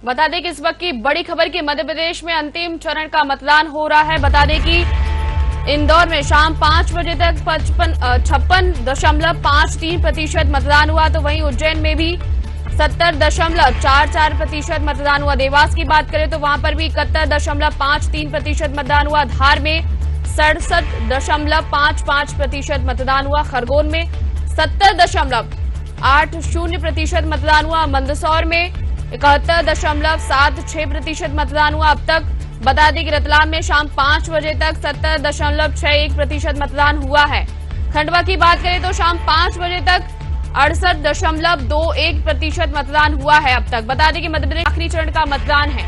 बता दें कि इस वक्त की बड़ी खबर कि मध्य प्रदेश में अंतिम चरण का मतदान हो रहा है। बता दें कि इंदौर में शाम 5 बजे तक 56.53% मतदान हुआ, तो वहीं उज्जैन में भी 70.44% मतदान हुआ। देवास की बात करें तो वहां पर भी 71.53% मतदान हुआ। धार में 67.55% मतदान हुआ। खरगोन में 70.80% मतदान हुआ। मंदसौर में 71.76% मतदान हुआ। अब तक बता दें कि रतलाम में शाम 5 बजे तक 70.61% मतदान हुआ है। खंडवा की बात करें तो शाम 5 बजे तक 68.21% मतदान हुआ है। अब तक बता दें कि मध्य प्रदेश आखिरी चरण का मतदान है,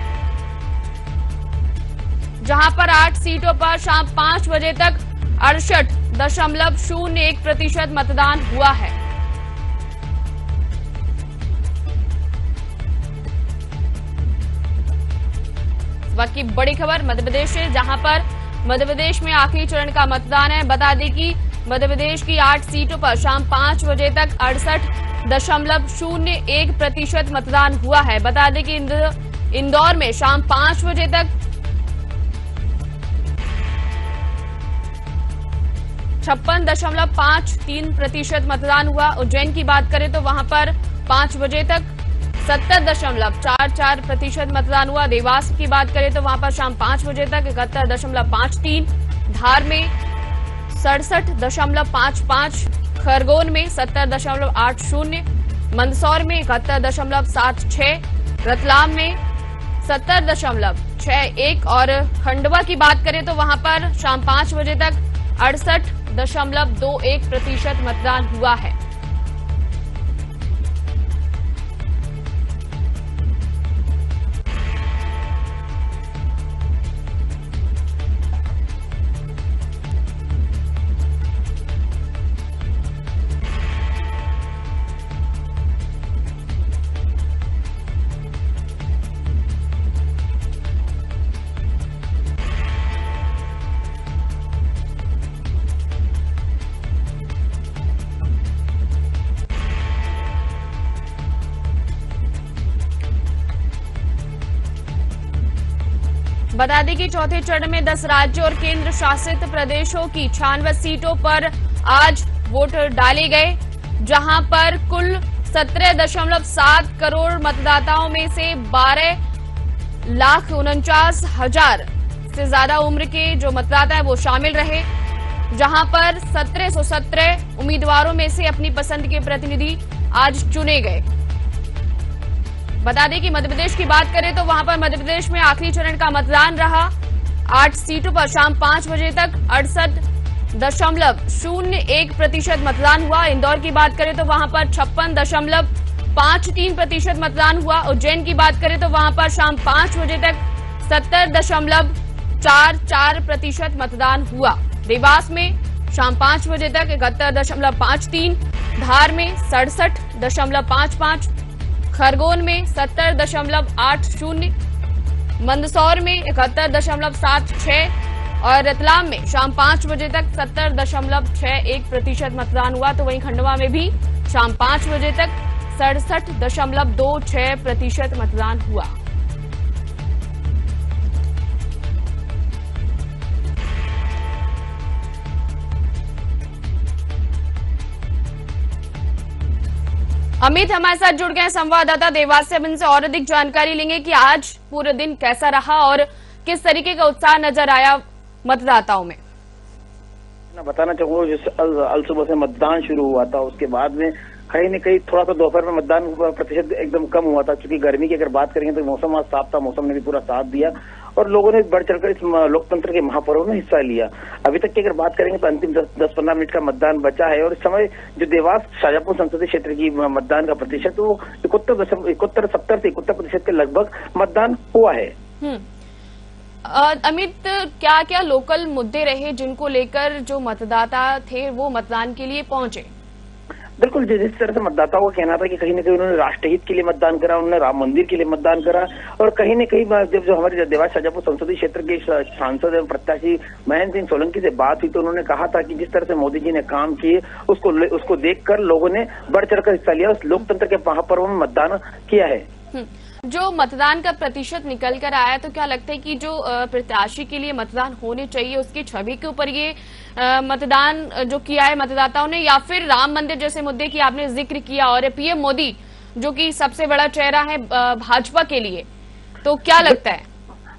जहां पर 8 सीटों पर शाम 5 बजे तक 68.01% मतदान हुआ है। वक्त की बड़ी खबर मध्य प्रदेश से, जहां पर मध्य प्रदेश में आखिरी चरण का मतदान है। बता दें कि मध्य प्रदेश की 8 सीटों पर शाम 5 बजे तक 68.01% मतदान हुआ है। बता दें कि इंदौर में शाम 5 बजे तक 56.53% मतदान हुआ। उज्जैन की बात करें तो वहां पर 5 बजे तक 70.44% मतदान हुआ। देवास की बात करें तो वहां पर शाम 5 बजे तक 71.53, धार में 67.55, खरगोन में 70.80, मंदसौर में 71.76, रतलाम में 70.61 और खंडवा की बात करें तो वहां पर शाम 5 बजे तक 68.21% मतदान हुआ है। बता दें कि चौथे चरण में 10 राज्यों और केंद्र शासित प्रदेशों की 96 सीटों पर आज वोट डाले गए, जहां पर कुल 17.7 करोड़ मतदाताओं में से 12,49,000 से ज्यादा उम्र के जो मतदाता हैं वो शामिल रहे, जहां पर 1717 उम्मीदवारों में से अपनी पसंद के प्रतिनिधि आज चुने गए। बता दें कि मध्य प्रदेश की बात करें तो वहां पर मध्य प्रदेश में आखिरी चरण का मतदान रहा। 8 सीटों पर शाम 5 बजे तक 68.01% मतदान हुआ। इंदौर की बात करें तो वहां पर 56.53% मतदान हुआ। उज्जैन की बात करें तो वहां पर शाम 5 बजे तक 70.44% मतदान हुआ। देवास में शाम 5 बजे तक 71.53, धार में 67.55, खरगोन में 70.80, मंदसौर में 71.76 और रतलाम में शाम 5 बजे तक 70.61% मतदान हुआ। तो वहीं खंडवा में भी शाम 5 बजे तक 67.26% मतदान हुआ। अमित हमारे साथ जुड़ गए संवाददाता देवास से। अब इनसे और अधिक जानकारी लेंगे कि आज पूरे दिन कैसा रहा और किस तरीके का उत्साह नजर आया मतदाताओं में। मैं बताना चाहूंगा, जिस अल सुबह से मतदान शुरू हुआ था उसके बाद में कहीं न कहीं थोड़ा सा दोपहर में मतदान प्रतिशत एकदम कम हुआ था, क्योंकि गर्मी की अगर बात करेंगे तो मौसम आज साफ था, मौसम ने भी पूरा साथ दिया और लोगों ने बढ़ चढ़कर इस लोकतंत्र के महापर्व में हिस्सा लिया। अभी तक की अगर बात करेंगे तो अंतिम 10-15 मिनट का मतदान बचा है और इस समय जो देवास शाजापुर संसदीय क्षेत्र की मतदान का प्रतिशत वो 71 से 71% के लगभग मतदान हुआ है। अमित, क्या क्या लोकल मुद्दे रहे जिनको लेकर जो मतदाता थे वो मतदान के लिए पहुंचे? बिल्कुल, जिस तरह से मतदाताओं का कहना था कि कहीं न कहीं उन्होंने राष्ट्रहित के लिए मतदान करा, उन्होंने राम मंदिर के लिए मतदान करा और कहीं न कहीं जब जो हमारे देवास शाजापुर संसदीय क्षेत्र के सांसद एवं प्रत्याशी महेंद्र सिंह सोलंकी से बात हुई तो उन्होंने कहा था कि जिस तरह से मोदी जी ने काम किए उसको देखकर लोगों ने बढ़ चढ़कर हिस्सा लिया, उस लोकतंत्र के महापर्व में मतदान किया है। जो मतदान का प्रतिशत निकल कर आया, तो क्या लगता है कि जो प्रत्याशी के लिए मतदान होने चाहिए उसकी छवि के ऊपर ये मतदान जो किया है मतदाताओं ने, या फिर राम मंदिर जैसे मुद्दे की आपने जिक्र किया और पीएम मोदी जो कि सबसे बड़ा चेहरा है भाजपा के लिए, तो क्या लगता है?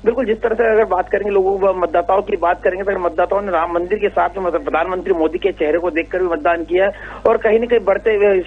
बिल्कुल, जिस तरह से अगर बात करेंगे लोगों मतदाताओं की बात करेंगे तो मतदाताओं ने राम मंदिर के साथ में प्रधानमंत्री मोदी के चेहरे को देखकर भी मतदान किया है। और कहीं न कहीं बढ़ते हुए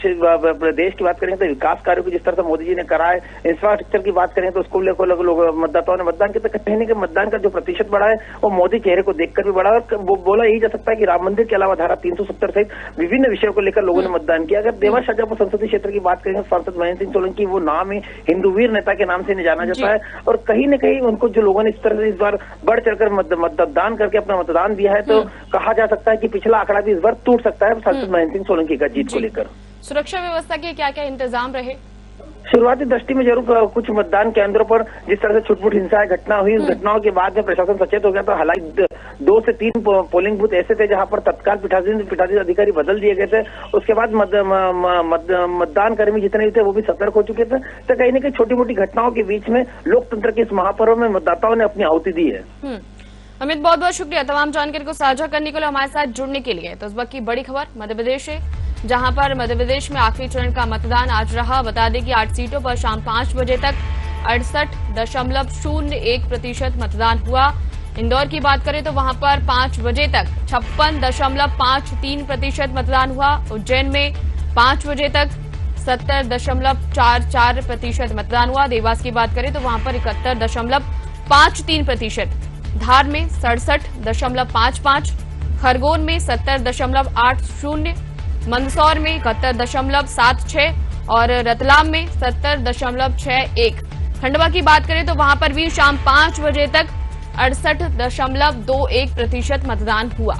देश की बात करेंगे तो विकास कार्यों की जिस तरह से मोदी जी ने करा है, इंफ्रास्ट्रक्चर की बात करें तो उसको लेकर लोग मतदाताओं ने मतदान किया। तो कहीं न कहीं मतदान का जो प्रतिशत बढ़ा है वो मोदी चेहरे को देखकर भी बढ़ा है। और वो बोला यही जा सकता है कि राम मंदिर के अलावा धारा 370 सहित विभिन्न विषयों को लेकर लोगों ने मतदान किया। अगर देवा शाहजहांपुर संसदीय क्षेत्र की बात करेंगे, सांसद महेंद्र सिंह सोलंकी, वो नाम ही हिंदू वीर नेता के नाम से जाना जाता है। और कहीं न कहीं उनको जो लोगों ने इस तरह से इस बार बढ़ चढ़कर मतदान करके अपना मतदान दिया है, तो कहा जा सकता है कि पिछला आंकड़ा भी इस बार टूट सकता है सांसद महेंद्र सिंह सोलंकी का जीत को लेकर। सुरक्षा व्यवस्था के क्या क्या इंतजाम रहे? शुरुआती दृष्टि में जरूर कुछ मतदान केंद्रों पर जिस तरह से छुटपुट हिंसा घटना हुई, उस घटनाओं के बाद में प्रशासन सचेत हो गया। तो हालांकि 2 से 3 पोलिंग बूथ ऐसे थे जहां पर तत्काल पीठासीन अधिकारी बदल दिए गए थे। उसके बाद मतदान कर्मी जितने भी थे वो भी सतर्क हो चुके थे। तो कहीं न कहीं छोटी मोटी घटनाओं के बीच में लोकतंत्र के इस महापर्व में मतदाताओं ने अपनी आहुति दी है। अमित, बहुत बहुत शुक्रिया तमाम जानकारी को साझा करने के लिए, हमारे साथ जुड़ने के लिए। तो इस वक्त की बड़ी खबर मध्य प्रदेश से, जहां पर मध्य प्रदेश में आखिरी चरण का मतदान आज रहा। बता दें कि 8 सीटों पर शाम 5 बजे तक 68.01% मतदान हुआ। इंदौर की बात करें तो वहां पर 5 बजे तक 56.53% मतदान हुआ। उज्जैन में 5 बजे तक 70.44% मतदान हुआ। देवास की बात करें तो वहां पर 71.53%, धार में 67.55%, खरगोन में 70.80%, मंदसौर में 71.76% और रतलाम में 70.61%। खंडवा की बात करें तो वहां पर भी शाम 5 बजे तक 68.21% मतदान हुआ।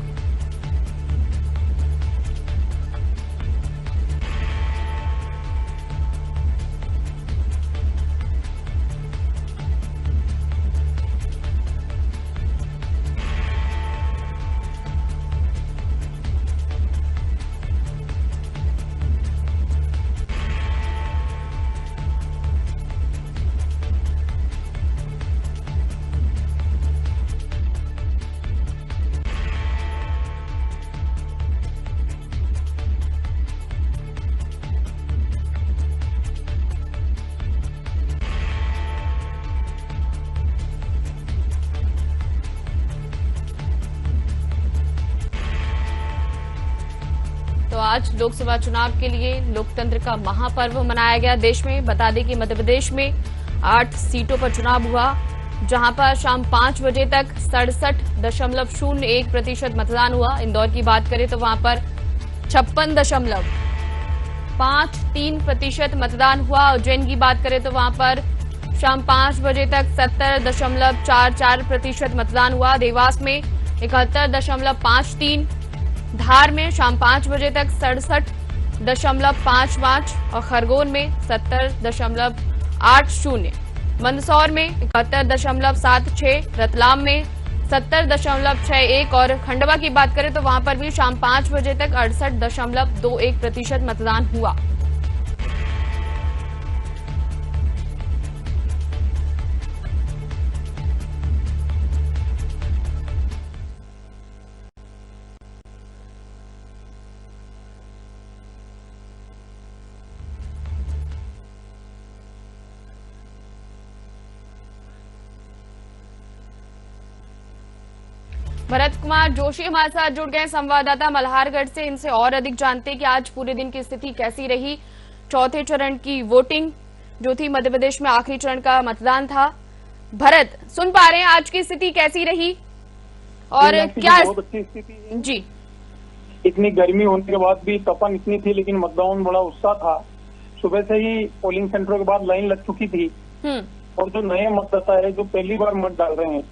तो आज लोकसभा चुनाव के लिए लोकतंत्र का महापर्व मनाया गया देश में। बता दें कि मध्य प्रदेश में 8 सीटों पर चुनाव हुआ, जहां पर शाम 5 बजे तक 67.01% मतदान हुआ। इंदौर की बात करें तो वहां पर 56.53% मतदान हुआ। उज्जैन की बात करें तो वहां पर शाम 5 बजे तक 70.44% मतदान हुआ। देवास में 71.53%, धार में शाम 5 बजे तक 67.55% और खरगोन में 70.80%, मंदसौर में 71.76%, रतलाम में 70.61% और खंडवा की बात करें तो वहां पर भी शाम 5 बजे तक 68.21% मतदान हुआ। भरत कुमार जोशी हमारे साथ जुड़ गए, संवाददाता मल्हारगढ़ से। इनसे और अधिक जानते हैं कि आज पूरे दिन की स्थिति कैसी रही। चौथे चरण की वोटिंग जो थी, मध्य प्रदेश में आखिरी चरण का मतदान था। भरत, सुन पा रहे हैं, आज की स्थिति कैसी रही और क्या? बहुत अच्छी स्थिति है जी। इतनी गर्मी होने के बाद भी तपन इतनी थी, लेकिन मतदान बड़ा उत्साह था। सुबह से ही पोलिंग सेंटरों के बाद लाइन लग चुकी थी और जो नए मतदाता है जो पहली बार मत डाल रहे हैं,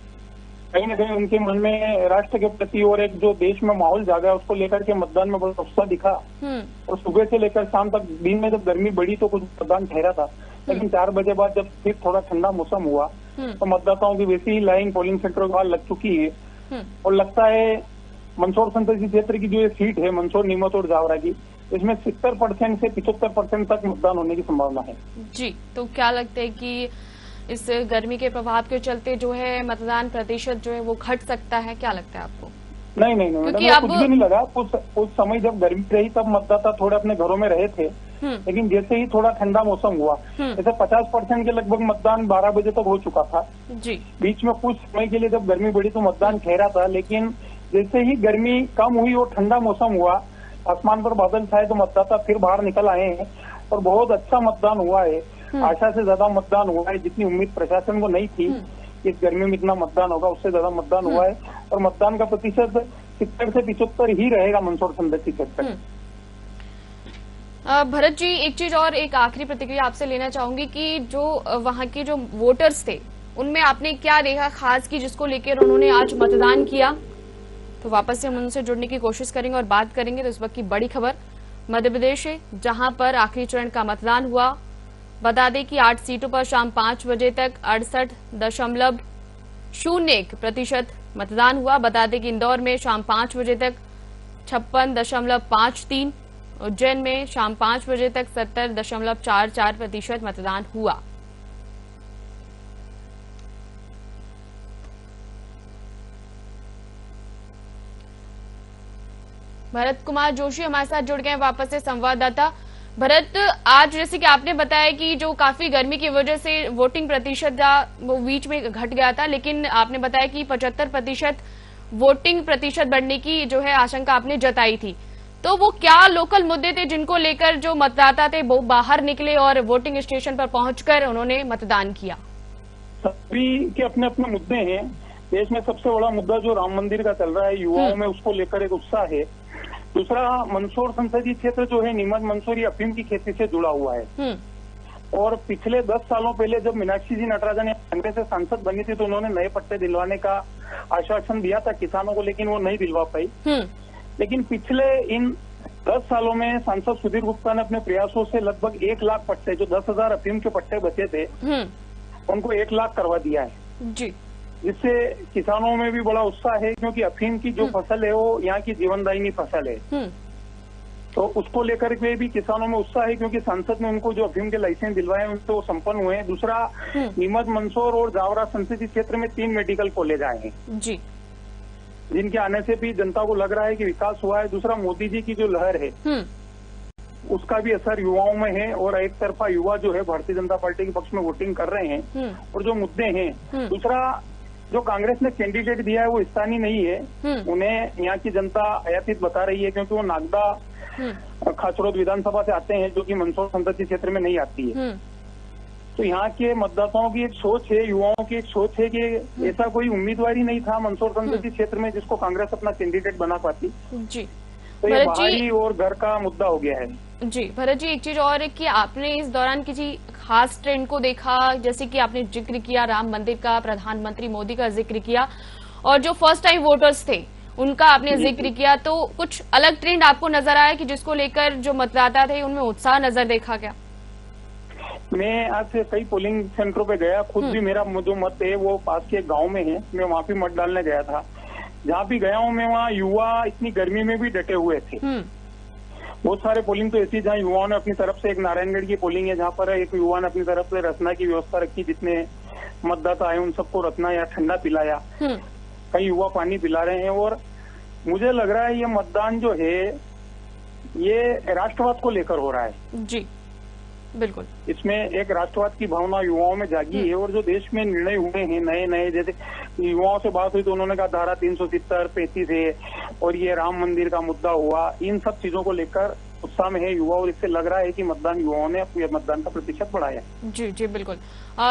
कहीं न कहीं उनके मन में राष्ट्र के प्रति और एक जो देश में माहौल जागा है उसको लेकर के मतदान में बड़ा उत्साह दिखा। और सुबह से लेकर शाम तक, दिन में जब गर्मी बढ़ी तो कुछ मतदान ठहरा था, लेकिन 4 बजे बाद जब फिर थोड़ा ठंडा मौसम हुआ तो मतदाताओं की वैसी ही लाइन पोलिंग सेंटरों के बाद लग चुकी है। और लगता है मंदसौर संसदीय क्षेत्र की जो ये सीट है मंदसौर, नीमच और जावरा की, इसमें 70% से 75% तक मतदान होने की संभावना है। जी, तो क्या लगता है कि इस गर्मी के प्रभाव के चलते जो है मतदान प्रतिशत जो है वो घट सकता है, क्या लगता है आपको? नहीं मैडम, कुछ भी नहीं लगा। कुछ समय जब गर्मी रही तब मतदाता थोड़े अपने घरों में रहे थे, लेकिन जैसे ही थोड़ा ठंडा मौसम हुआ, जैसे 50% के लगभग मतदान 12 बजे तक हो चुका था जी। बीच में कुछ समय के लिए जब गर्मी बढ़ी तो मतदान ठहरा था, लेकिन जैसे ही गर्मी कम हुई और ठंडा मौसम हुआ, आसमान पर बादल छाए तो मतदाता फिर बाहर निकल आए हैं और बहुत अच्छा मतदान हुआ है। आशा से ज्यादा मतदान हुआ है, जितनी उम्मीद प्रशासन को नहीं थी इस गर्मी में इतना मतदान होगा, उससे ज्यादा मतदान हुआ है और मतदान का प्रतिशत 70 से 75 ही रहेगा मंदसौर संसदीय क्षेत्र। भरत जी, एक चीज और, एक आखिरी प्रतिक्रिया आपसे लेना चाहूंगी कि जो वहां के जो वोटर्स थे उनमें आपने क्या देखा खास की जिसको लेकर उन्होंने आज मतदान किया? तो वापस से हम उनसे जुड़ने की कोशिश करेंगे और बात करेंगे। तो इस वक्त की बड़ी खबर मध्य प्रदेश है, जहां पर आखिरी चरण का मतदान हुआ। बता दें कि 8 सीटों पर शाम 5 बजे तक 68.01% मतदान हुआ। बता दें कि इंदौर में शाम 5 बजे तक 56.53, उज्जैन में शाम 5 बजे तक 70.44% मतदान हुआ। भरत कुमार जोशी हमारे साथ जुड़ गए वापस से संवाददाता। भरत, आज जैसे कि आपने बताया कि जो काफी गर्मी की वजह से वोटिंग प्रतिशत वो बीच में घट गया था, लेकिन आपने बताया कि 75% वोटिंग प्रतिशत बढ़ने की जो है आशंका आपने जताई थी। तो वो क्या लोकल मुद्दे थे जिनको लेकर जो मतदाता थे वो बाहर निकले और वोटिंग स्टेशन पर पहुंचकर उन्होंने मतदान किया? सभी के अपने अपने मुद्दे हैं। देश में सबसे बड़ा मुद्दा जो राम मंदिर का चल रहा है, युवाओं में उसको लेकर एक उत्साह है। दूसरा, मंदसौर संसदीय क्षेत्र जो है नीमच मंदसौर ये अफीम की खेती से जुड़ा हुआ है और पिछले 10 सालों पहले जब मीनाक्षी जी नटराजन कांग्रेस से सांसद बनी थी तो उन्होंने नए पट्टे दिलवाने का आश्वासन दिया था किसानों को, लेकिन वो नहीं दिलवा पाई। लेकिन पिछले इन 10 सालों में सांसद सुधीर गुप्ता ने अपने प्रयासों से लगभग 1 लाख पट्टे, जो 10,000 अफीम के पट्टे बचे थे, उनको 1 लाख करवा दिया है जी, जिससे किसानों में भी बड़ा उत्साह है, क्योंकि अफीम की जो फसल है वो यहाँ की जीवनदायिनी फसल है। तो उसको लेकर के भी किसानों में उत्साह है, क्योंकि सांसद ने उनको जो अफीम के लाइसेंस दिलवाए उनसे वो संपन्न हुए हैं। दूसरा, नीमच मंदसौर और जावरा संसदीय क्षेत्र में 3 मेडिकल कॉलेज आए हैं जी, जिनके आने से भी जनता को लग रहा है कि विकास हुआ है। दूसरा, मोदी जी की जो लहर है उसका भी असर युवाओं में है और एक तरफा युवा जो है भारतीय जनता पार्टी के पक्ष में वोटिंग कर रहे हैं। और जो मुद्दे हैं, दूसरा, जो कांग्रेस ने कैंडिडेट दिया है वो स्थानीय नहीं है, उन्हें यहाँ की जनता आयातित बता रही है, क्योंकि वो नागदा खाचरोद विधानसभा से आते हैं, जो कि मंदसौर संसदीय क्षेत्र में नहीं आती है। तो यहाँ के मतदाताओं की एक सोच है, युवाओं की एक सोच है कि ऐसा कोई उम्मीदवार ही नहीं था मंदसौर संसदीय क्षेत्र में जिसको कांग्रेस अपना कैंडिडेट बना पाती जी। तो ये बाहरी और घर का मुद्दा हो गया है जी। भरत जी, एक चीज और है कि आपने इस दौरान किसी खास ट्रेंड को देखा, जैसे कि आपने जिक्र किया राम मंदिर का, प्रधानमंत्री मोदी का जिक्र किया और जो फर्स्ट टाइम वोटर्स थे उनका आपने जिक्र किया, तो कुछ अलग ट्रेंड आपको नजर आया कि जिसको लेकर जो मतदाता थे उनमें उत्साह नजर देखा गया? मैं आज से कई पोलिंग सेंटरों पे गया, खुद भी मेरा जो मत है वो पास के एक गाँव में है, मैं वहाँ पे मत डालने गया था। जहाँ भी गया हूँ मैं, वहाँ युवा इतनी गर्मी में भी डटे हुए थे। बहुत सारे पोलिंग तो ऐसी जहाँ युवाओं ने अपनी तरफ से, एक नारायणगढ़ की पोलिंग है जहाँ पर एक युवा ने अपनी तरफ से रसना की व्यवस्था रखी, जितने मतदाता आए उन सबको रसना या ठंडा पिलाया। कई युवा पानी पिला रहे हैं और मुझे लग रहा है ये मतदान जो है ये राष्ट्रवाद को लेकर हो रहा है जी, बिल्कुल। इसमें एक राष्ट्रवाद की भावना युवाओं में जागी है और जो देश में निर्णय हुए हैं नए नए, जैसे युवाओं से बात हुई तो उन्होंने कहा धारा 370, 35 है और ये राम मंदिर का मुद्दा हुआ, इन सब चीजों को लेकर उत्साह में है युवा और इससे लग रहा है कि मतदान युवाओं ने अपने मतदान का प्रतिशत बढ़ाया। जी जी, बिल्कुल।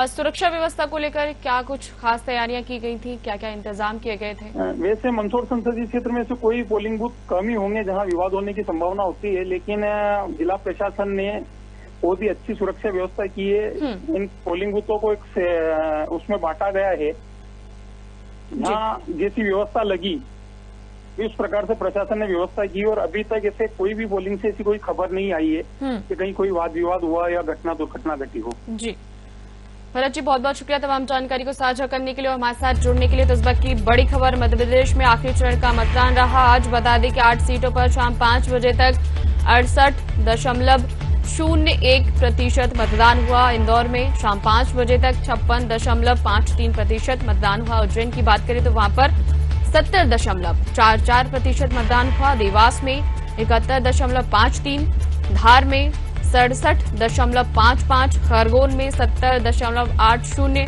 सुरक्षा व्यवस्था को लेकर क्या कुछ खास तैयारियां की गई थी, क्या क्या इंतजाम किए गए थे? वैसे मंदसौर संसदीय क्षेत्र में से कोई पोलिंग बूथ कम ही होंगे जहाँ विवाद होने की संभावना होती है, लेकिन जिला प्रशासन ने बहुत ही अच्छी सुरक्षा व्यवस्था की है। इन पोलिंग बूथों को एक उसमें बांटा गया है, जहाँ जैसी व्यवस्था लगी इस प्रकार से प्रशासन ने व्यवस्था की और अभी तक ऐसे कोई भी पोलिंग से ऐसी कोई खबर नहीं आई है कि कहीं कोई वाद विवाद हुआ या घटना दुर्घटना घटी हो। जी, भरत जी, बहुत बहुत शुक्रिया तमाम जानकारी को साझा करने के लिए और हमारे साथ जुड़ने के लिए। तो इस वक्त की बड़ी खबर, मध्य प्रदेश में आखिरी चरण का मतदान रहा आज। बता दें कि 8 सीटों पर शाम 5 बजे तक 68.01% मतदान हुआ। इंदौर में शाम 5 बजे तक 56.53% मतदान हुआ। उज्जैन की बात करें तो वहां पर 70.44% मतदान हुआ। देवास में 71.53, धार में 67.55, खरगोन में 70.80,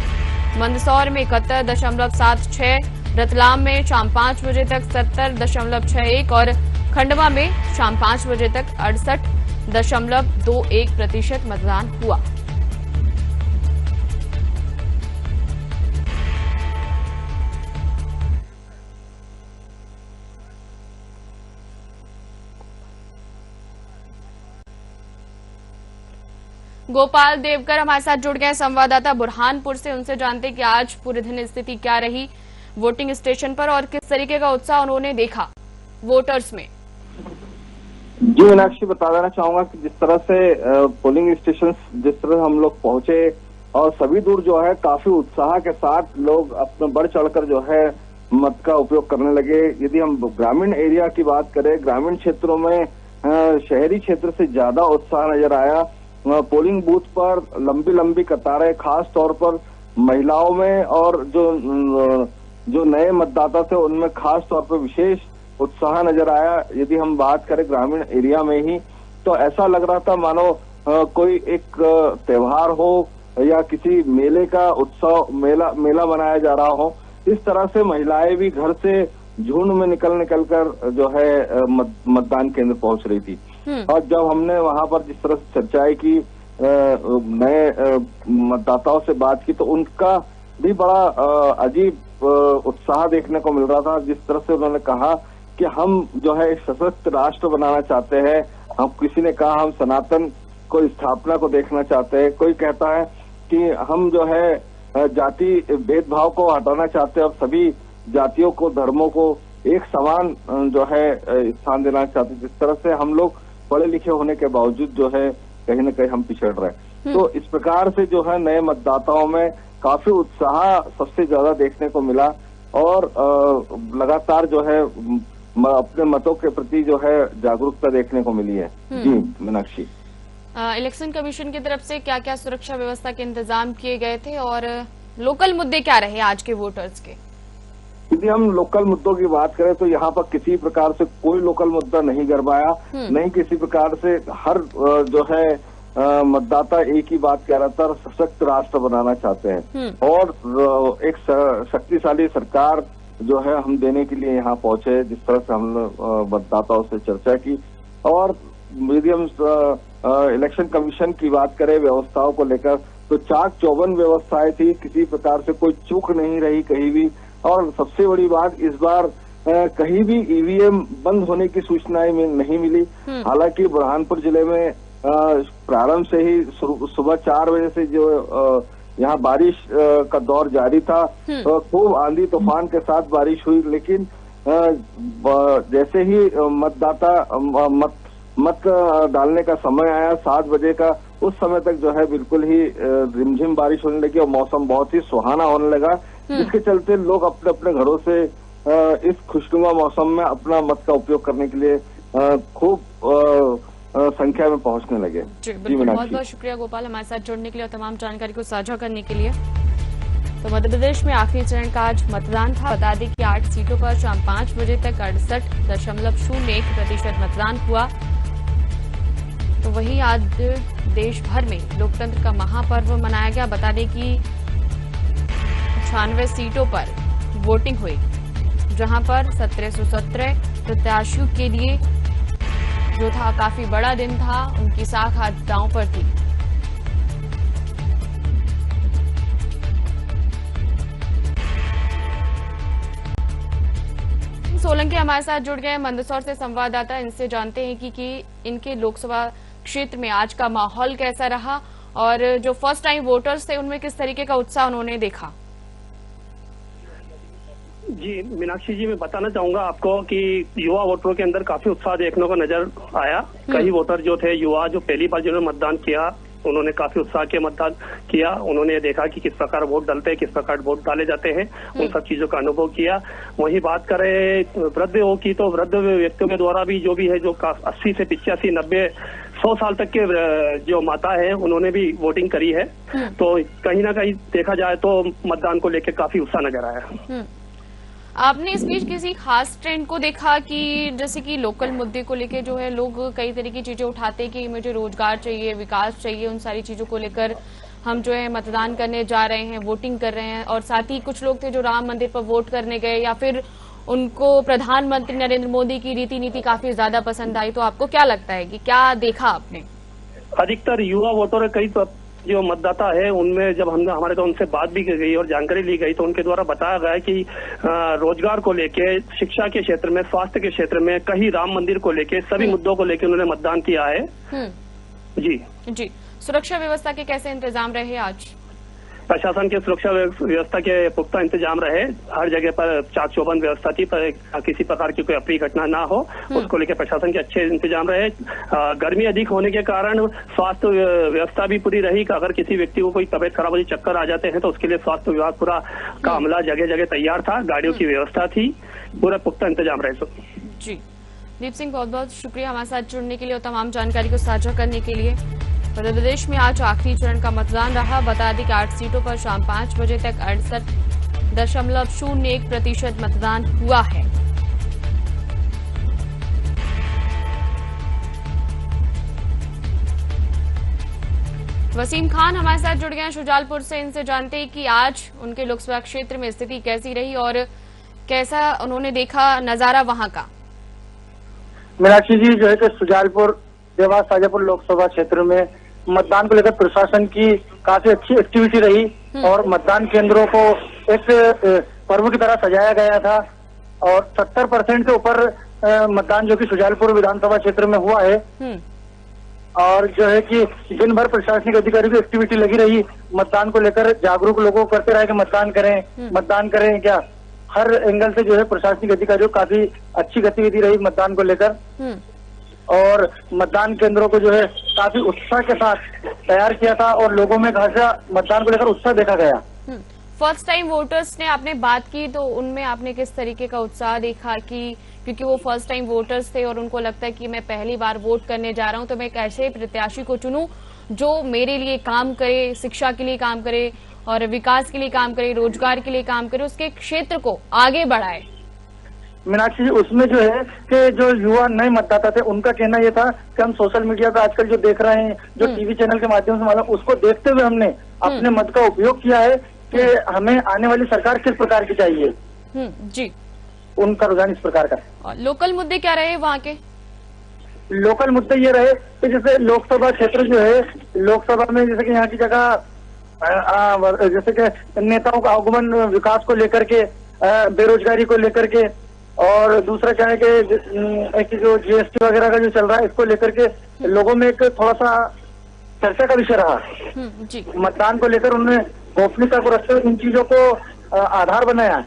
मंदसौर में 71.76, रतलाम में शाम 5 बजे तक 70.61 और खंडवा में शाम 5 बजे तक 68.21% मतदान हुआ। गोपाल देवकर हमारे साथ जुड़ गए संवाददाता बुरहानपुर से। उनसे जानते कि आज पूरे दिन स्थिति क्या रही वोटिंग स्टेशन पर और किस तरीके का उत्साह उन्होंने देखा वोटर्स में। जी मीनाक्षी, बता देना चाहूंगा कि जिस तरह से पोलिंग स्टेशन जिस तरह हम लोग पहुंचे और सभी दूर जो है काफी उत्साह के साथ लोग अपना बढ़ चढ़कर जो है मत का उपयोग करने लगे। यदि हम ग्रामीण एरिया की बात करें, ग्रामीण क्षेत्रों में शहरी क्षेत्र से ज्यादा उत्साह नजर आया। पोलिंग बूथ पर लंबी लंबी कतारें, खास तौर पर महिलाओं में, और जो नए मतदाता थे उनमें खास तौर पर विशेष उत्साह नजर आया। यदि हम बात करें ग्रामीण एरिया में ही, तो ऐसा लग रहा था मानो कोई एक त्योहार हो या किसी मेले का उत्सव, मेला मनाया जा रहा हो। इस तरह से महिलाएं भी घर से झुंड में निकल कर जो है मतदान केंद्र पहुंच रही थी। और जब हमने वहां पर जिस तरह से चर्चाएं की, नए मतदाताओं से बात की, तो उनका भी बड़ा अजीब उत्साह देखने को मिल रहा था। जिस तरह से उन्होंने कहा कि हम जो है एक सशक्त राष्ट्र बनाना चाहते हैं। हम, किसी ने कहा हम सनातन को स्थापना को देखना चाहते हैं। कोई कहता है कि हम जो है जाति भेदभाव को हटाना चाहते हैं और सभी जातियों को, धर्मों को एक समान जो है स्थान देना चाहते हैं। जिस तरह से हम लोग पढ़े लिखे होने के बावजूद जो है कहीं न कहीं हम पिछड़ रहे हैं। तो इस प्रकार से जो है नए मतदाताओं में काफी उत्साह सबसे ज्यादा देखने को मिला और लगातार जो है अपने मतों के प्रति जो है जागरूकता देखने को मिली है। जी मीनाक्षी, इलेक्शन कमीशन की तरफ से क्या क्या सुरक्षा व्यवस्था के इंतजाम किए गए थे और लोकल मुद्दे क्या रहे आज के वोटर्स के? यदि हम लोकल मुद्दों की बात करें तो यहाँ पर किसी प्रकार से कोई लोकल मुद्दा नहीं गरमाया, नहीं किसी प्रकार से। हर जो है मतदाता एक ही बात कह रहा था, सशक्त राष्ट्र बनाना चाहते हैं और एक शक्तिशाली सरकार जो है हम देने के लिए यहाँ पहुंचे। जिस तरह से हमने मतदाताओं से चर्चा की और यदि हम इलेक्शन कमीशन की बात करें व्यवस्थाओं को लेकर, तो चाक चौबंद व्यवस्थाएं थी, किसी प्रकार से कोई चूक नहीं रही कहीं भी। और सबसे बड़ी बात, इस बार कहीं भी ईवीएम बंद होने की सूचनाएं नहीं मिली। हालांकि बुरहानपुर जिले में प्रारंभ से ही सुबह 4 बजे से जो यहाँ बारिश का दौर जारी था, खूब आंधी तूफान के साथ बारिश हुई। लेकिन जैसे ही मतदाता मत डालने का समय आया 7 बजे का, उस समय तक जो है बिल्कुल ही रिमझिम बारिश होने लगी और मौसम बहुत ही सुहाना होने लगा, जिसके चलते लोग अपने अपने घरों से इस खुशनुमा मौसम में अपना मत का उपयोग करने के लिए खूब संख्या में पहुंचने लगे। जी बिल्कुल, बहुत बहुत शुक्रिया गोपाल हमारे साथ जुड़ने के लिए और तमाम जानकारी को साझा करने के लिए। तो मध्य प्रदेश में आखिरी चरण का आज मतदान था। बता दें कि 8 सीटों पर शाम 5 बजे तक 68.01% मतदान हुआ। तो वहीं आज देश भर में लोकतंत्र का महापर्व मनाया गया। बता दें कि 96 सीटों पर वोटिंग हुई, जहां पर 1717 प्रत्याशियों के लिए जो था काफी बड़ा दिन था, उनकी साख आज दांव पर थी। सोलंकी हमारे साथ जुड़ गए मंदसौर से संवाददाता। इनसे जानते हैं कि इनके लोकसभा क्षेत्र में आज का माहौल कैसा रहा और जो फर्स्ट टाइम वोटर्स थे उनमें किस तरीके का उत्साह उन्होंने देखा। जी मीनाक्षी जी, मैं बताना चाहूंगा आपको कि युवा वोटरों के अंदर काफी उत्साह देखने को नजर आया। कई वोटर जो थे युवा, जो पहली बार जिन्होंने मतदान किया, उन्होंने काफी उत्साह के मतदान किया। उन्होंने देखा कि किस प्रकार वोट डालते हैं, किस प्रकार वोट डाले जाते हैं, उन सब चीजों का अनुभव किया। वहीं बात करें वृद्धों की, तो वृद्ध व्यक्तियों के द्वारा भी जो भी है, जो 80 से 85, 90, 100 साल तक के जो माता है, उन्होंने भी वोटिंग करी है। तो कहीं ना कहीं देखा जाए तो मतदान को लेकर काफी उत्साह नजर आया। आपने इस बीच किसी खास ट्रेंड को देखा कि जैसे कि लोकल मुद्दे को लेकर जो है लोग कई तरह की चीजें उठाते कि मुझे रोजगार चाहिए, विकास चाहिए, उन सारी चीजों को लेकर हम जो है मतदान करने जा रहे हैं, वोटिंग कर रहे हैं, और साथ ही कुछ लोग थे जो राम मंदिर पर वोट करने गए, या फिर उनको प्रधानमंत्री नरेंद्र मोदी की रीति नीति काफी ज्यादा पसंद आई। तो आपको क्या लगता है कि क्या देखा आपने? अधिकतर युवा वोटर, कई जो मतदाता है उनमें जब हम हमारे तो उनसे बात भी की गई और जानकारी ली गई, तो उनके द्वारा बताया गया कि रोजगार को लेके, शिक्षा के क्षेत्र में, स्वास्थ्य के क्षेत्र में, कहीं राम मंदिर को लेके, सभी मुद्दों को लेके उन्होंने मतदान किया है। जी। सुरक्षा व्यवस्था के कैसे इंतजाम रहे आज? प्रशासन के सुरक्षा व्यवस्था के पुख्ता इंतजाम रहे। हर जगह पर चाक चौबंद व्यवस्था थी, पर किसी प्रकार की कोई अप्रिय घटना ना हो, उसको लेकर प्रशासन के अच्छे इंतजाम रहे। गर्मी अधिक होने के कारण स्वास्थ्य व्यवस्था भी पूरी रही। अगर किसी व्यक्ति को कोई तबियत खराब होती, चक्कर आ जाते हैं, तो उसके लिए स्वास्थ्य विभाग पूरा का अमला जगह जगह तैयार था, गाड़ियों की व्यवस्था थी, पूरा पुख्ता इंतजाम रहे। जी, दीप सिंह, बहुत बहुत शुक्रिया हमारे साथ जुड़ने के लिए और तमाम जानकारी को साझा करने के लिए। मध्य प्रदेश में आज आखिरी चरण का मतदान रहा। बता दें कि 8 सीटों पर शाम 5 बजे तक 68.01% मतदान हुआ है। वसीम खान हमारे साथ जुड़ गए हैं शुजालपुर से। इनसे जानते हैं कि आज उनके लोकसभा क्षेत्र में स्थिति कैसी रही और कैसा उन्होंने देखा नजारा वहां का। मीनाक्षी जी, जो है कि शुजालपुर, देवास, शाजापुर लोकसभा क्षेत्र में मतदान को लेकर प्रशासन की काफी अच्छी एक्टिविटी रही और मतदान केंद्रों को एक पर्व की तरह सजाया गया था और 70% से ऊपर मतदान जो कि शुजालपुर विधानसभा क्षेत्र में हुआ है। और जो है कि दिन भर प्रशासनिक अधिकारी की एक्टिविटी लगी रही, मतदान को लेकर जागरूक लोगों को करते रहे कि मतदान करें क्या। हर एंगल से जो है प्रशासनिक अधिकारियों काफी अच्छी गतिविधि रही मतदान को लेकर और मतदान केंद्रों को जो है काफी उत्साह के साथ तैयार किया था और लोगों में खासा मतदान को लेकर उत्साह देखा गया। फर्स्ट टाइम वोटर्स ने आपने बात की, तो उनमें आपने किस तरीके का उत्साह देखा कि क्योंकि वो फर्स्ट टाइम वोटर्स थे और उनको लगता है कि मैं पहली बार वोट करने जा रहा हूं, तो मैं एक ऐसे प्रत्याशी को चुनूं जो मेरे लिए काम करे, शिक्षा के लिए काम करे और विकास के लिए काम करे, रोजगार के लिए काम करे, उसके क्षेत्र को आगे बढ़ाए। मीनाक्षी जी, उसमें जो है कि जो युवा नए मतदाता थे उनका कहना यह था कि हम सोशल मीडिया पे आजकल जो देख रहे हैं, जो टीवी चैनल के माध्यम से मालूम, उसको देखते हुए हमने अपने मत का उपयोग किया है कि हमें आने वाली सरकार किस प्रकार की चाहिए। जी, उनका रुझान इस प्रकार का। और लोकल मुद्दे क्या रहे वहाँ के? लोकल मुद्दे ये रहे कि जैसे लोकसभा क्षेत्र जो है, लोकसभा में जैसे कि यहाँ की जगह जैसे कि नेताओं का आगमन, विकास को लेकर के, बेरोजगारी को लेकर के, और दूसरा क्या है कि जो जीएसटी वगैरह का जो चल रहा है, इसको लेकर के लोगों में एक थोड़ा सा चर्चा का विषय रहा। जी, मतदान को लेकर उन्होंने गोपनीयता को रखते हुए इन चीजों को आधार बनाया।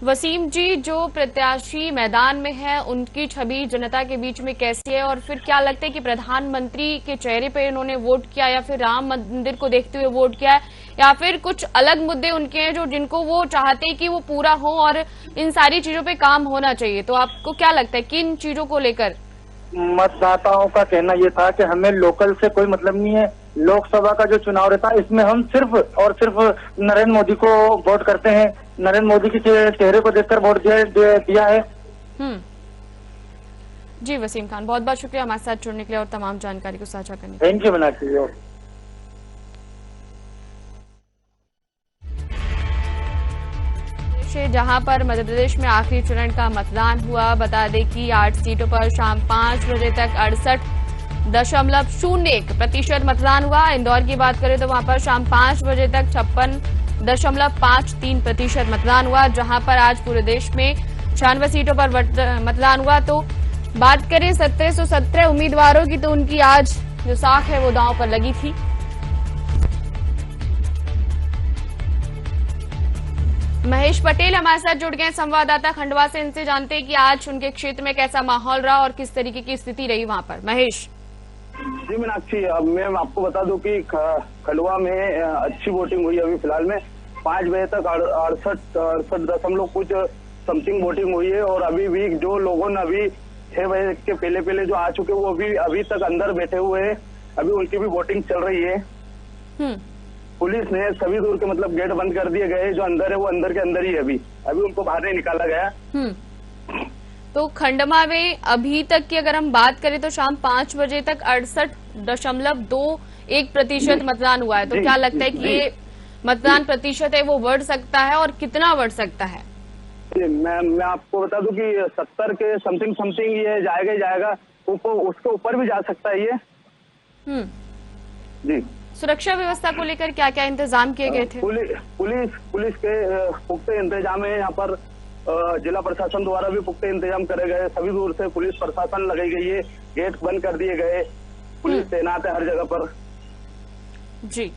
वसीम जी, जो प्रत्याशी मैदान में है उनकी छवि जनता के बीच में कैसी है और फिर क्या लगता है कि प्रधानमंत्री के चेहरे पे उन्होंने वोट किया या फिर राम मंदिर को देखते हुए वोट किया है या फिर कुछ अलग मुद्दे उनके हैं जो जिनको वो चाहते हैं कि वो पूरा हो और इन सारी चीजों पे काम होना चाहिए? तो आपको क्या लगता है किन चीजों को लेकर? मतदाताओं का कहना यह था कि हमें लोकल से कोई मतलब नहीं है, लोकसभा का जो चुनाव रहता है इसमें हम सिर्फ और सिर्फ नरेंद्र मोदी को वोट करते हैं, नरेंद्र मोदी के चेहरे को देखकर वोट दिया है। जी वसीम खान, बहुत बहुत शुक्रिया हमारे साथ जुड़ने के लिए और तमाम जानकारी को साझा करने के लिए। थैंक यू मीनाक्षी जी। जहां पर मध्य प्रदेश में आखिरी चरण का मतदान हुआ, बता दें कि 8 सीटों पर शाम 5 बजे तक 68.01% मतदान हुआ। इंदौर की बात करें तो वहां पर शाम 5 बजे तक 56.53% मतदान हुआ, जहां पर आज पूरे देश में 96 सीटों पर मतदान हुआ। तो बात करें 1717 उम्मीदवारों की, तो उनकी आज जो साख है वो दांव पर लगी थी। महेश पटेल हमारे साथ जुड़ गए संवाददाता खंडवा से, इनसे जानते हैं कि आज उनके क्षेत्र में कैसा माहौल रहा और किस तरीके की स्थिति रही वहां पर। महेश। जी मीनाक्षी, अब मैं आपको बता दूं कि खंडवा में अच्छी वोटिंग हुई अभी फिलहाल में 5 बजे तक 68 दशमलव कुछ समथिंग वोटिंग हुई है। और अभी भी जो लोगों ने अभी 6 बजे के पहले जो आ चुके वो अभी तक अंदर बैठे हुए हैं, अभी उनकी भी वोटिंग चल रही है। पुलिस ने सभी दूर के मतलब गेट बंद कर दिए गए, जो अंदर है वो अंदर के अंदर ही है, अभी उनको बाहर नहीं निकाला गया। तो खंडवा में अभी तक की अगर हम बात करें तो शाम 5 बजे तक 68.21% मतदान हुआ है। तो क्या लगता है कि ये मतदान प्रतिशत है वो बढ़ सकता है और कितना बढ़ सकता है? मैं आपको बता दूं कि 70 के समथिंग ये जाएगा ही जाएगा, उसके ऊपर भी जा सकता है ये। जी। सुरक्षा व्यवस्था को लेकर क्या क्या इंतजाम किए गए थे? पुलिस के पुख्ते इंतजाम है यहाँ पर। जिला प्रशासन द्वारा भी पुख्ते इंतजाम करे गए, सभी दूर से पुलिस प्रशासन लगाई गई है, गेट बंद कर दिए गए, पुलिस तैनात है हर जगह पर। जी,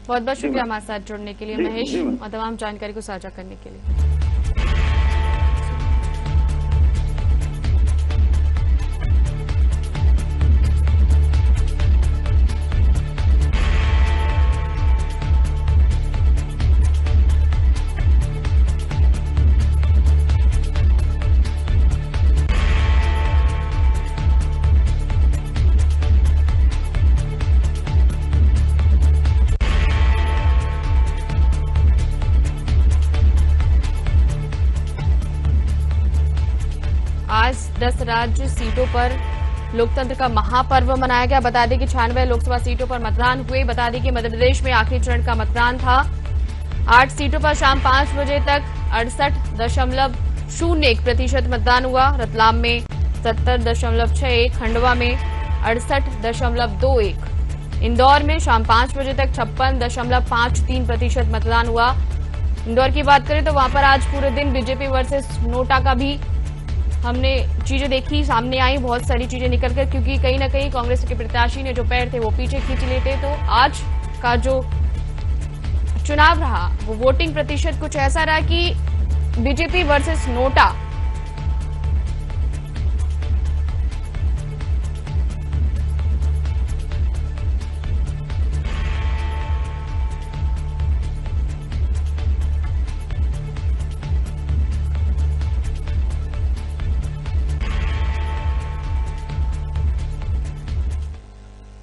बहुत बहुत शुक्रिया हमारे साथ जुड़ने के लिए महेश और तमाम जानकारी को साझा करने के लिए। आज 10 राज्य सीटों पर लोकतंत्र का महापर्व मनाया गया। बता दें कि 96 लोकसभा सीटों पर मतदान हुए। बता दें कि मध्य प्रदेश में आखिरी चरण का मतदान था। 8 सीटों पर शाम 5 बजे तक 68.01% मतदान हुआ। रतलाम में 70.61, खंडवा में 68.21, इंदौर में शाम 5 बजे तक 56.53% मतदान हुआ। इंदौर की बात करें तो वहां पर आज पूरे दिन बीजेपी वर्सेस नोटा का भी हमने चीजें देखी, सामने आई बहुत सारी चीजें निकलकर, क्योंकि कहीं ना कहीं कांग्रेस के प्रत्याशी ने जो पैर थे वो पीछे खींच लेते। तो आज का जो चुनाव रहा वो वोटिंग प्रतिशत कुछ ऐसा रहा कि BJP versus NOTA.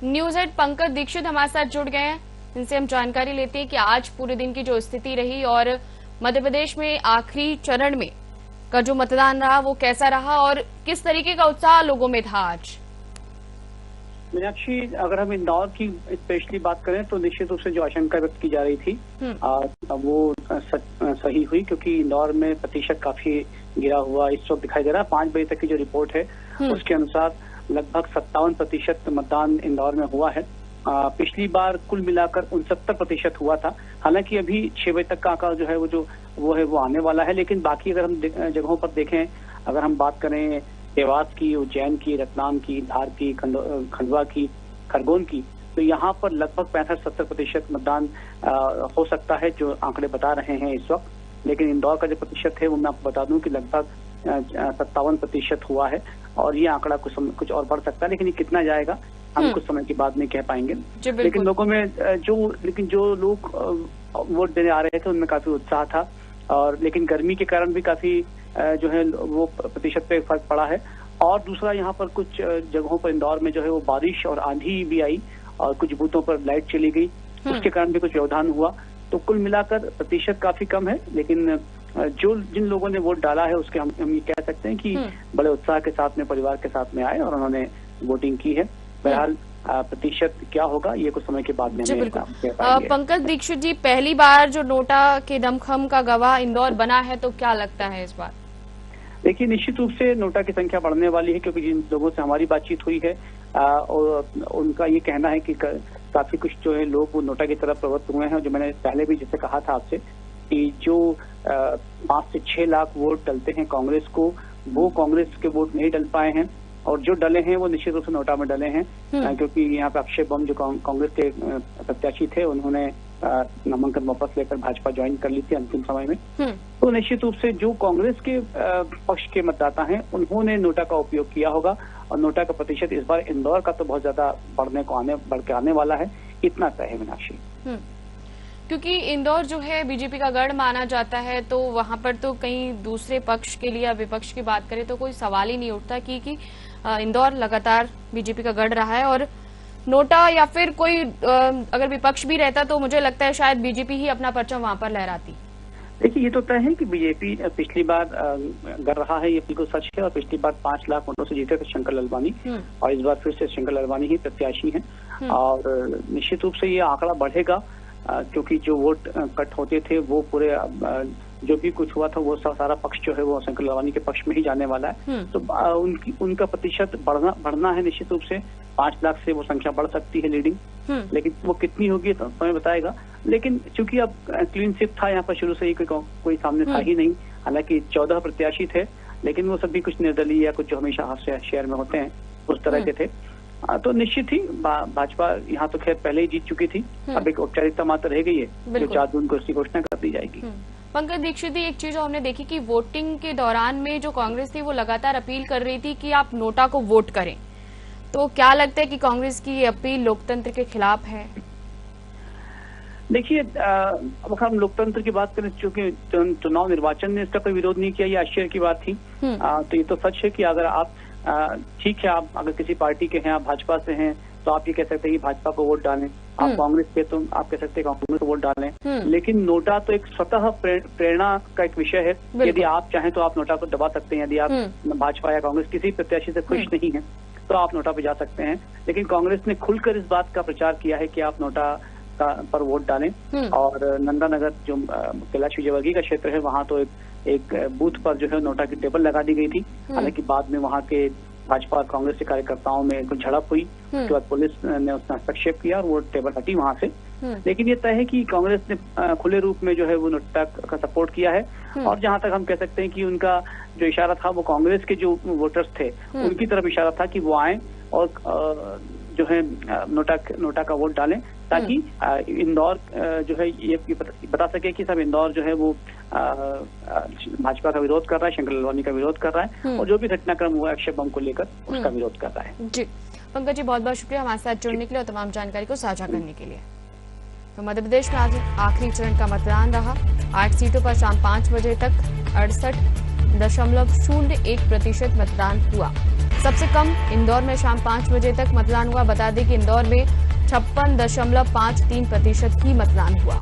News head Pankaj Dikshit हमारे साथ जुड़ गए हैं, इनसे हम जानकारी लेते हैं कि आज पूरे दिन की जो स्थिति रही और मध्य प्रदेश में आखिरी चरण में का जो मतदान रहा वो कैसा रहा और किस तरीके का उत्साह लोगों में था आज। मीनाक्षी, अगर हम इंदौर की स्पेशली बात करें तो निश्चित रूप से जो आशंका व्यक्त की जा रही थी वो सही हुई, क्योंकि इंदौर में प्रतिशत काफी गिरा हुआ इस वक्त दिखाई दे रहा है। 5 बजे तक की जो रिपोर्ट है उसके अनुसार लगभग 57% मतदान इंदौर में हुआ है। पिछली बार कुल मिलाकर 69% हुआ था। हालांकि अभी 6 बजे तक का आंकड़ा जो है वो आने वाला है, लेकिन बाकी अगर हम जगहों पर देखें, अगर हम बात करें देवास की, उज्जैन की, रतलाम की, धार की, खंडवा की, खरगोन की, तो यहाँ पर लगभग 65-70% मतदान हो सकता है, जो आंकड़े बता रहे हैं इस वक्त। लेकिन इंदौर का जो प्रतिशत है वो मैं आपको बता दूं कि लगभग 57% हुआ है और ये आंकड़ा कुछ और बढ़ सकता है, लेकिन ये कितना जाएगा हम कुछ समय के बाद में कह पाएंगे। लेकिन लोगों में जो लोग वोट देने आ रहे थे उनमें काफी उत्साह था, और लेकिन गर्मी के कारण भी काफी जो है वो प्रतिशत पे फर्क पड़ा है। और दूसरा, यहाँ पर कुछ जगहों पर इंदौर में जो है वो बारिश और आंधी भी आई और कुछ बूथों पर लाइट चली गई, उसके कारण भी कुछ व्यवधान हुआ। तो कुल मिलाकर प्रतिशत काफी कम है, लेकिन जिन लोगों ने वोट डाला है उसके हम ये कह सकते हैं कि बड़े उत्साह के साथ में परिवार के साथ में आए और उन्होंने वोटिंग की है। बहरहाल प्रतिशत क्या होगा ये कुछ समय के बाद में पंकज दीक्षित जी, पहली बार जो नोटा के दमखम का गवाह इंदौर बना है, तो क्या लगता है इस बार? देखिए, निश्चित रूप से नोटा की संख्या बढ़ने वाली है, क्योंकि जिन लोगों से हमारी बातचीत हुई है और उनका ये कहना है कि काफी कुछ जो है लोग वो नोटा की तरफ प्रवृत्त हुए हैं। जो मैंने पहले भी जैसे कहा था आपसे कि जो 5 से 6 लाख वोट डलते हैं कांग्रेस को, वो कांग्रेस के वोट नहीं डल पाए हैं, और जो डले हैं वो निश्चित रूप से नोटा में डले हैं, क्योंकि यहाँ पे अक्षय बम जो कांग्रेस के प्रत्याशी थे उन्होंने नामांकन वापस लेकर भाजपा ज्वाइन कर ली थी अंतिम समय में। तो निश्चित रूप से जो कांग्रेस के पक्ष के मतदाता हैं उन्होंने नोटा का उपयोग किया होगा, और नोटा का प्रतिशत इस बार इंदौर का तो बहुत ज्यादा बढ़ के आने वाला है, इतना तय है मीनाक्षी। क्योंकि इंदौर जो है बीजेपी का गढ़ माना जाता है, तो वहां पर तो कहीं दूसरे पक्ष के लिए या विपक्ष की बात करें तो कोई सवाल ही नहीं उठता कि इंदौर लगातार बीजेपी का गढ़ रहा है, और नोटा या फिर कोई अगर विपक्ष भी रहता तो मुझे लगता है शायद बीजेपी ही अपना परचम वहां पर लहराती। देखिए, ये तो तय है कि बीजेपी पिछली बार कर रहा है, ये बिल्कुल सच है। और पिछली बार 5 लाख वोटों से जीते थे शंकर लालवानी, और इस बार फिर से शंकर लालवानी ही प्रत्याशी हैं। और निश्चित रूप से ये आंकड़ा बढ़ेगा, क्योंकि जो वोट कट होते थे वो पूरे जो भी कुछ हुआ था वो सारा पक्ष जो है वो शंकर लालवानी के पक्ष में ही जाने वाला है। तो उनका प्रतिशत बढ़ना है निश्चित रूप से। 5 लाख से वो संख्या बढ़ सकती है लीडिंग, लेकिन वो कितनी होगी तो समय बताएगा। लेकिन चूंकि अब क्लीन स्वीप था यहाँ पर शुरू से ही, कोई सामने था ही नहीं। हालांकि 14 प्रत्याशी थे, लेकिन वो सभी कुछ निर्दलीय या कुछ जो हमेशा शहर में होते हैं उस तरह के थे। तो निश्चित ही भाजपा यहाँ तो खैर पहले ही जीत चुकी थी, अब एक औपचारिकता मात्र रह गई है जो 4 जून को इसकी घोषणा कर दी जाएगी। पंकज दीक्षित, एक चीज हमने देखी कि वोटिंग के दौरान में जो कांग्रेस थी वो लगातार अपील कर रही थी कि आप नोटा को वोट करें, तो क्या लगता है कि कांग्रेस की ये अपील लोकतंत्र के खिलाफ है? देखिए, अब हम लोकतंत्र की बात करें, चूंकि चुनाव निर्वाचन ने इसका कोई विरोध नहीं किया, ये आश्चर्य की बात थी। तो ये तो सच है कि अगर आप ठीक है, आप अगर किसी पार्टी के हैं, आप भाजपा से हैं, तो आप ये कह सकते हैं कि भाजपा को वोट डालें। आप कांग्रेस के तो आप कह सकते हैं कांग्रेस को वोट डालें। लेकिन नोटा तो एक स्वतः प्रेरणा का एक विषय है। यदि आप चाहें तो आप नोटा को दबा सकते हैं। यदि आप भाजपा या कांग्रेस किसी प्रत्याशी से खुश नहीं है तो आप नोटा पे जा सकते हैं। लेकिन कांग्रेस ने खुलकर इस बात का प्रचार किया है कि आप नोटा पर वोट डालें। और नंदानगर जो कैलाश विजयवर्गीय का क्षेत्र है, वहां तो एक बूथ पर जो है नोटा की टेबल लगा दी गई थी। हालांकि बाद में वहां के भाजपा और कांग्रेस के कार्यकर्ताओं में कुछ झड़प हुई, उसके बाद पुलिस ने उसमें हस्तक्षेप किया और वो टेबल हटी वहां से। लेकिन ये तय है कि कांग्रेस ने खुले रूप में जो है वो नोटा का सपोर्ट किया है। और जहां तक हम कह सकते हैं कि उनका जो इशारा था वो कांग्रेस के जो वोटर्स थे उनकी तरफ इशारा था कि वो आए और जो है नोटा का वोट डालें, ताकि इंदौर जो है ये बता सके कि सब इंदौर जो है वो भाजपा का विरोध कर रहा है, शंकर लालवानी का विरोध कर रहा है, और जो भी घटनाक्रम हुआ अक्षय बम को लेकर उसका विरोध कर रहा है। जी पंकज जी, बहुत बहुत शुक्रिया हमारे साथ जुड़ने के लिए और तमाम जानकारी को साझा करने के लिए। तो मध्य प्रदेश में आज आखिरी चरण का मतदान रहा। 8 सीटों पर शाम 5 बजे तक 68.01% मतदान हुआ। सबसे कम इंदौर में शाम 5 बजे तक मतदान हुआ। बता दें कि इंदौर में 56.53% ही मतदान हुआ।